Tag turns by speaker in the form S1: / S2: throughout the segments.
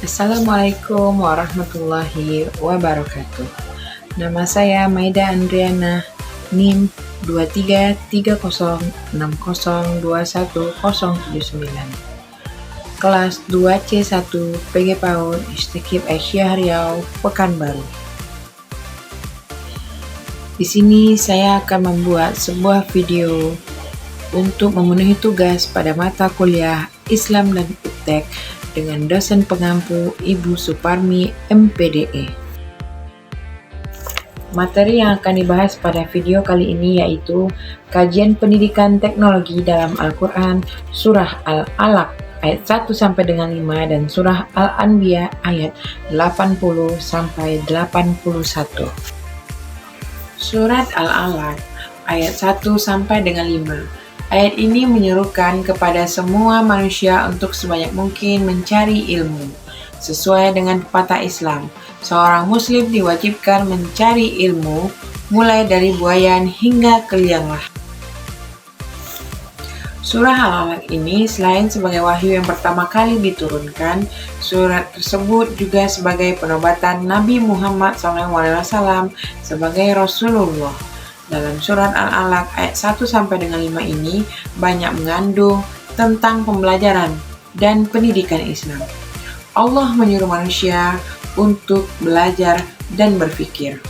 S1: Assalamualaikum warahmatullahi wabarakatuh. Nama saya Maida Andriana, NIM 233060210079. Kelas 2C1 PG PAUD Istikib Aisyah Riau, Pekanbaru. Di sini saya akan membuat sebuah video untuk memenuhi tugas pada mata kuliah Islam dan Iptek dengan dosen pengampu Ibu Suparmi, MPDE. Materi yang akan dibahas pada video kali ini yaitu kajian pendidikan teknologi dalam Al-Quran, Surah Al-Alaq ayat 1 sampai dengan 5 dan Surah Al-Anbiya ayat 80 sampai 81. Surat Al-Alaq ayat 1 sampai dengan 5. Ayat ini menyerukan kepada semua manusia untuk sebanyak mungkin mencari ilmu. Sesuai dengan pepatah Islam, seorang muslim diwajibkan mencari ilmu mulai dari buayan hingga ke liang lahat. Surah Al-Alaq ini selain sebagai wahyu yang pertama kali diturunkan, surat tersebut juga sebagai penobatan Nabi Muhammad SAW sebagai Rasulullah. Dalam surat Al-Alaq ayat 1 sampai dengan 5 ini banyak mengandung tentang pembelajaran dan pendidikan Islam. Allah menyuruh manusia untuk belajar dan berpikir.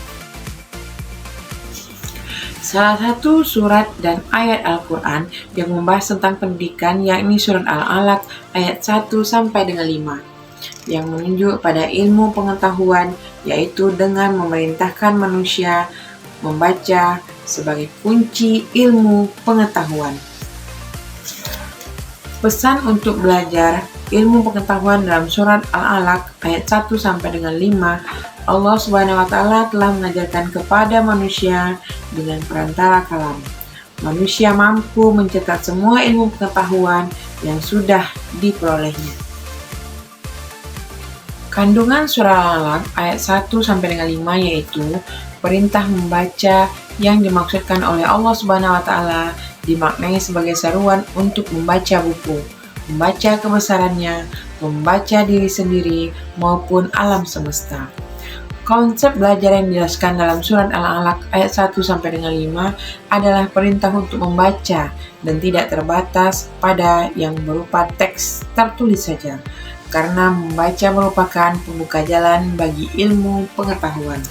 S1: Salah satu surat dan ayat Al-Quran yang membahas tentang pendidikan yakni surat Al-Alaq ayat 1 sampai dengan 5 yang menunjuk pada ilmu pengetahuan, yaitu dengan memerintahkan manusia membaca sebagai kunci ilmu pengetahuan. Pesan untuk belajar ilmu pengetahuan dalam surat Al-Alaq ayat 1 sampai dengan 5, Allah Subhanahu wa taala telah mengajarkan kepada manusia dengan perantara kalam. Manusia mampu mencetak semua ilmu pengetahuan yang sudah diperolehnya. Kandungan surah Al-Alaq ayat 1 sampai dengan 5 yaitu perintah membaca yang dimaksudkan oleh Allah Subhanahu wa taala dimaknai sebagai seruan untuk membaca buku, membaca kebesarannya, membaca diri sendiri maupun alam semesta. Konsep belajar yang dijelaskan dalam surat Al-Alaq ayat 1 sampai dengan 5 adalah perintah untuk membaca dan tidak terbatas pada yang berupa teks tertulis saja, karena membaca merupakan pembuka jalan bagi ilmu pengetahuan.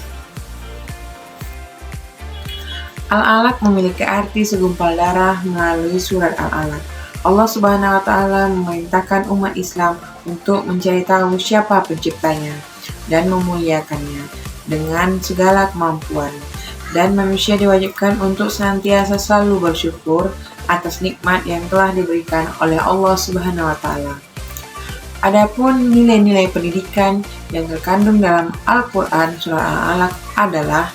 S1: Al-Alaq memiliki arti segumpal darah melalui surat Al-Alaq. Allah Subhanahu wa taala memerintahkan umat Islam untuk mencari tahu siapa penciptanya dan memuliakannya dengan segala kemampuan, dan manusia diwajibkan untuk senantiasa selalu bersyukur atas nikmat yang telah diberikan oleh Allah Subhanahu wa taala. Adapun nilai-nilai pendidikan yang terkandung dalam Al-Quran surah Al-Alaq adalah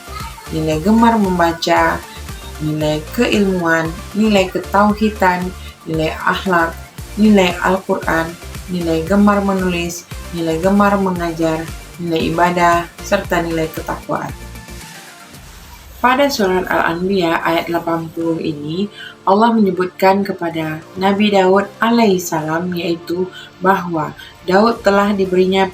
S1: nilai gemar membaca, nilai keilmuan, nilai ketauhidan, nilai akhlak, nilai Al-Quran, nilai gemar menulis, nilai gemar mengajar, nilai ibadah, serta nilai ketakwaan. Pada surat Al-Anbiya ayat 80 ini, Allah menyebutkan kepada Nabi Daud alaihissalam yaitu bahwa Daud telah diberinya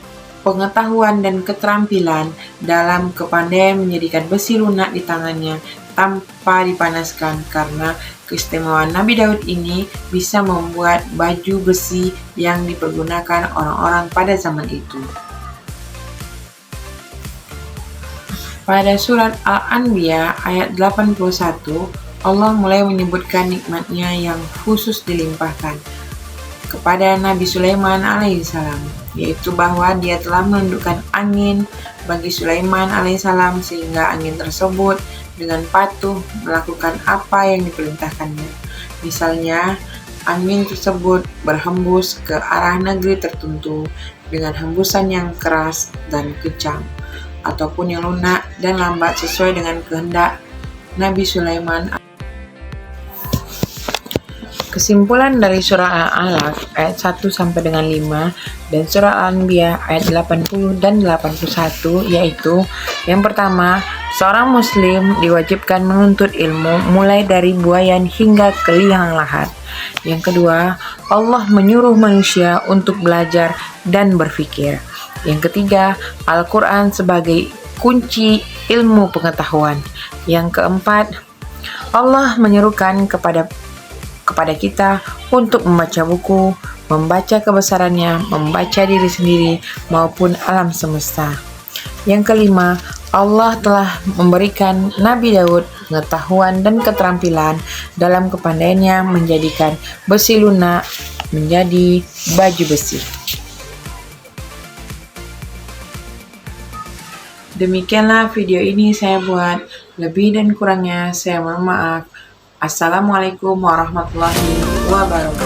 S1: pengetahuan dan keterampilan dalam kepandaian menjadikan besi lunak di tangannya tanpa dipanaskan, karena keistimewaan Nabi Daud ini bisa membuat baju besi yang dipergunakan orang-orang pada zaman itu. Pada surat Al-Anbiya ayat 81, Allah mulai menyebutkan nikmatnya yang khusus dilimpahkan kepada Nabi Sulaiman alaihissalam, yaitu bahwa dia telah menundukkan angin bagi Sulaiman alaihissalam sehingga angin tersebut dengan patuh melakukan apa yang diperintahkannya. Misalnya, angin tersebut berhembus ke arah negeri tertentu dengan hembusan yang keras dan kencang, ataupun yang lunak dan lambat sesuai dengan kehendak Nabi Sulaiman. Kesimpulan dari surah Al-Alaq ayat 1 sampai dengan 5 dan surah Al-Anbiya ayat 80 dan 81 yaitu yang pertama, seorang muslim diwajibkan menuntut ilmu mulai dari buayan hingga ke liang lahat. Yang kedua, Allah menyuruh manusia untuk belajar dan berpikir. Yang ketiga, Al-Quran sebagai kunci ilmu pengetahuan. Yang keempat, Allah menyerukan kepada kita untuk membaca buku, membaca kebesarannya, membaca diri sendiri maupun alam semesta. Yang kelima, Allah telah memberikan Nabi Daud pengetahuan dan keterampilan dalam kepandaiannya menjadikan besi lunak menjadi baju besi. Demikianlah video ini saya buat. Lebih dan kurangnya saya mohon maaf. Assalamualaikum warahmatullahi wabarakatuh.